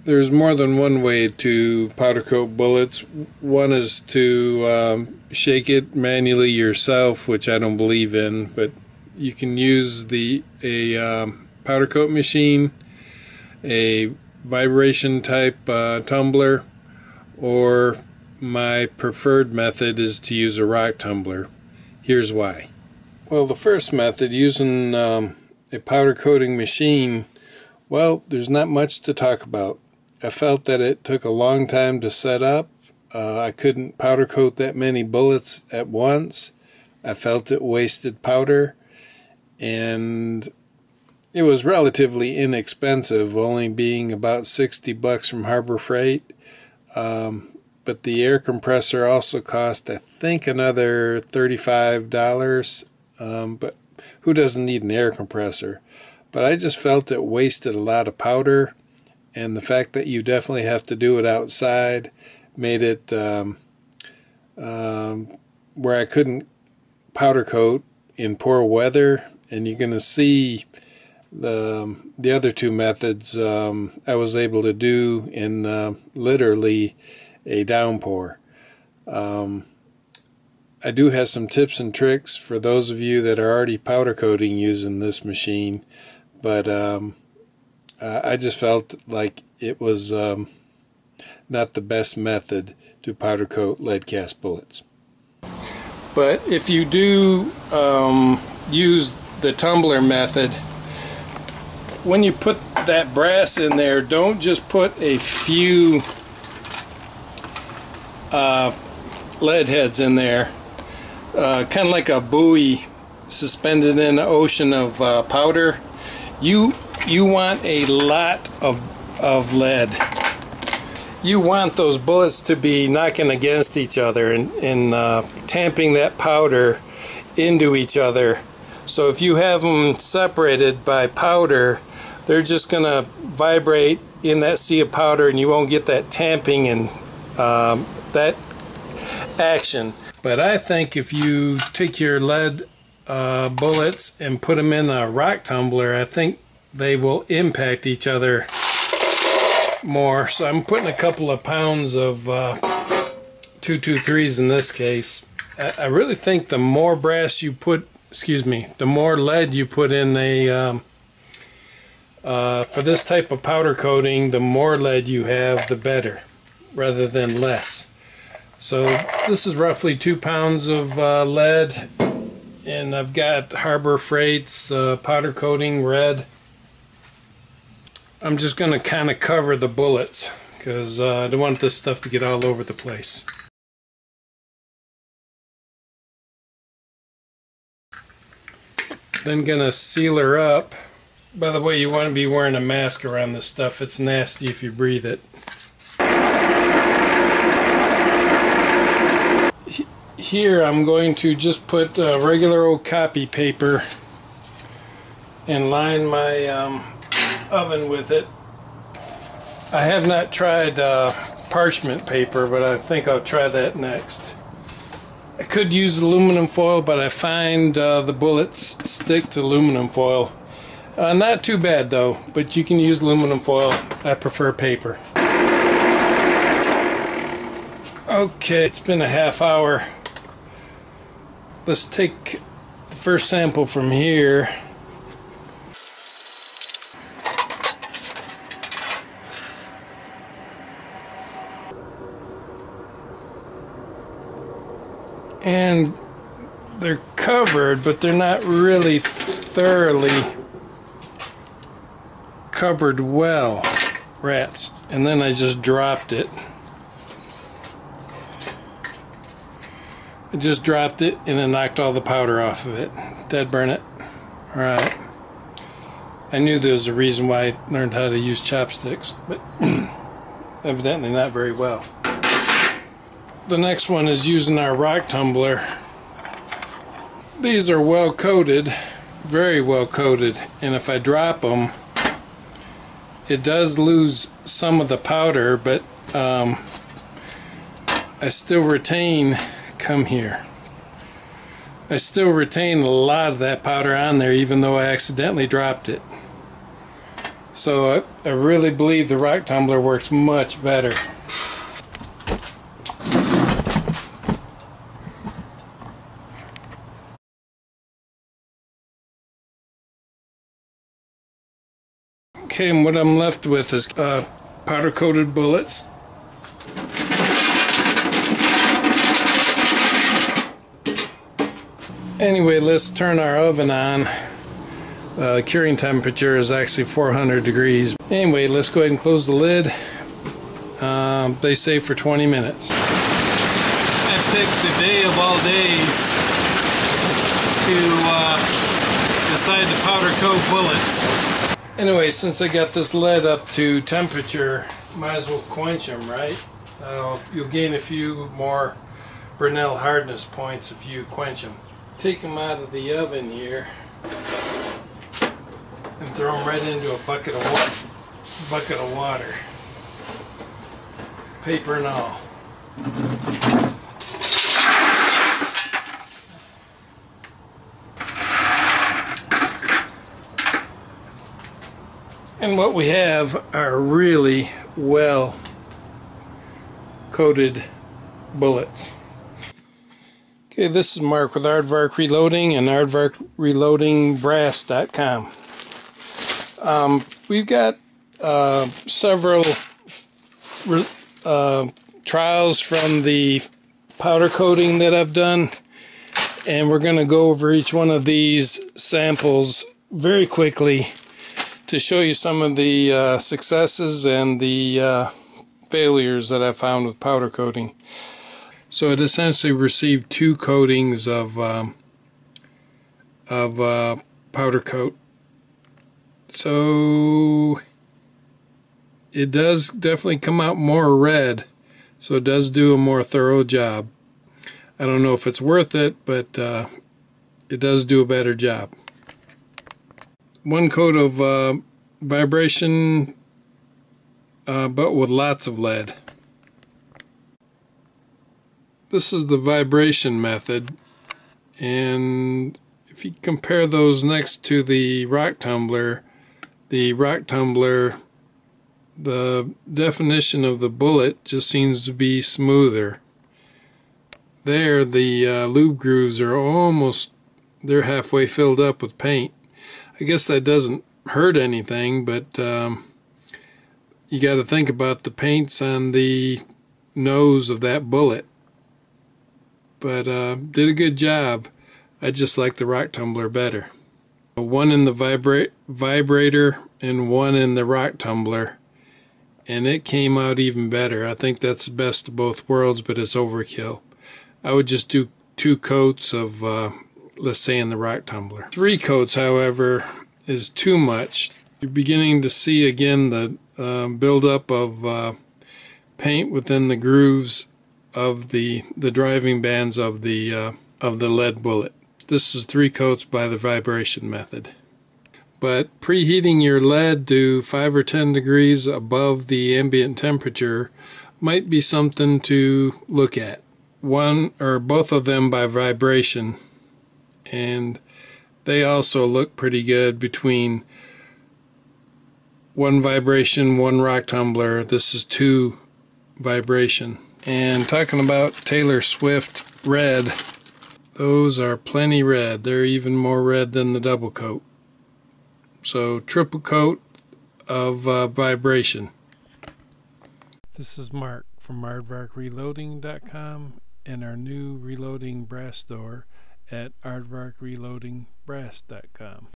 There's more than one way to powder coat bullets. One is to shake it manually yourself, which I don't believe in, but you can use a powder coat machine, a vibration type tumbler, or my preferred method is to use a rock tumbler. Here's why. Well, the first method, using a powder coating machine, well, there's not much to talk about. I felt that it took a long time to set up. I couldn't powder coat that many bullets at once. I felt it wasted powder, and it was relatively inexpensive, only being about $60 from Harbor Freight. But the air compressor also cost, I think, another $35. But who doesn't need an air compressor? But I just felt it wasted a lot of powder. And the fact that you definitely have to do it outside made it where I couldn't powder coat in poor weather. And you're going to see the other two methods I was able to do in literally a downpour. I do have some tips and tricks for those of you that are already powder coating using this machine, but I just felt like it was not the best method to powder coat lead cast bullets. But if you do use the tumbler method, when you put that brass in there, don't just put a few lead heads in there, kind of like a buoy suspended in an ocean of powder. You want a lot of lead. You want those bullets to be knocking against each other and tamping that powder into each other. So if you have them separated by powder, they're just going to vibrate in that sea of powder, and you won't get that tamping and that action. But I think if you take your lead bullets and put them in a rock tumbler, I think they will impact each other more. So I'm putting a couple of pounds of 223s in this case. I really think the more brass you put, the more lead you put in a for this type of powder coating, the more lead you have, the better, rather than less. So this is roughly 2 pounds of lead, and I've got Harbor Freight's powder coating red. I'm just going to kind of cover the bullets because I don't want this stuff to get all over the place. Then going to seal her up. By the way, you want to be wearing a mask around this stuff. It's nasty if you breathe it. Here I'm going to just put regular old copy paper and line my oven with it. I have not tried parchment paper, but I think I'll try that next. I could use aluminum foil, but I find the bullets stick to aluminum foil. Not too bad though, but you can use aluminum foil. I prefer paper. Okay, it's been a half hour. Let's take the first sample from here. And they're covered, but they're not really thoroughly covered well. Rats. And then I just dropped it. I just dropped it and then knocked all the powder off of it. Dead burn it. Alright. I knew there was a reason why I learned how to use chopsticks, but evidently not very well. The next one is using our rock tumbler. These are well coated, very well coated, and if I drop them, it does lose some of the powder, but I still retain, come here, I still retain a lot of that powder on there even though I accidentally dropped it. So I really believe the rock tumbler works much better. Okay, and what I'm left with is powder coated bullets. Anyway, let's turn our oven on. Curing temperature is actually 400 degrees. Anyway, let's go ahead and close the lid. They say for 20 minutes. I picked the day of all days to decide to powder coat bullets. Anyway, since I got this lead up to temperature, might as well quench them, right? You'll gain a few more Brinell hardness points if you quench them. Take them out of the oven here and throw them right into a bucket of water, paper and all. And what we have are really well coated bullets. Okay, this is Mark with Aardvark Reloading and aardvarkreloading.com. We've got several trials from the powder coating that I've done, and we're going to go over each one of these samples very quickly to show you some of the successes and the failures that I found with powder coating. So it essentially received 2 coatings of powder coat. So it does definitely come out more red, so it does do a more thorough job. I don't know if it's worth it, but it does do a better job. 1 coat of vibration, but with lots of lead. This is the vibration method, and if you compare those next to the rock tumbler, the definition of the bullet just seems to be smoother. There, the lube grooves are they're halfway filled up with paint. I guess that doesn't hurt anything, but you got to think about the paints on the nose of that bullet. But did a good job. I just like the rock tumbler better. 1 in the vibrator and 1 in the rock tumbler, and it came out even better. I think that's the best of both worlds, but it's overkill. I would just do 2 coats of, let's say, in the rock tumbler. 3 coats, however, is too much. You're beginning to see again the buildup of paint within the grooves of the driving bands of the lead bullet. This is 3 coats by the vibration method. But preheating your lead to 5 or 10 degrees above the ambient temperature might be something to look at. 1 or both of them by vibration, and they also look pretty good between 1 vibration, 1 rock tumbler. This is 2 vibration. And talking about Taylor Swift red, those are plenty red. They're even more red than the double coat. So triple coat of vibration. This is Mark from aardvarkreloading.com and our new reloading brass door at aardvarkreloadingbrass.com.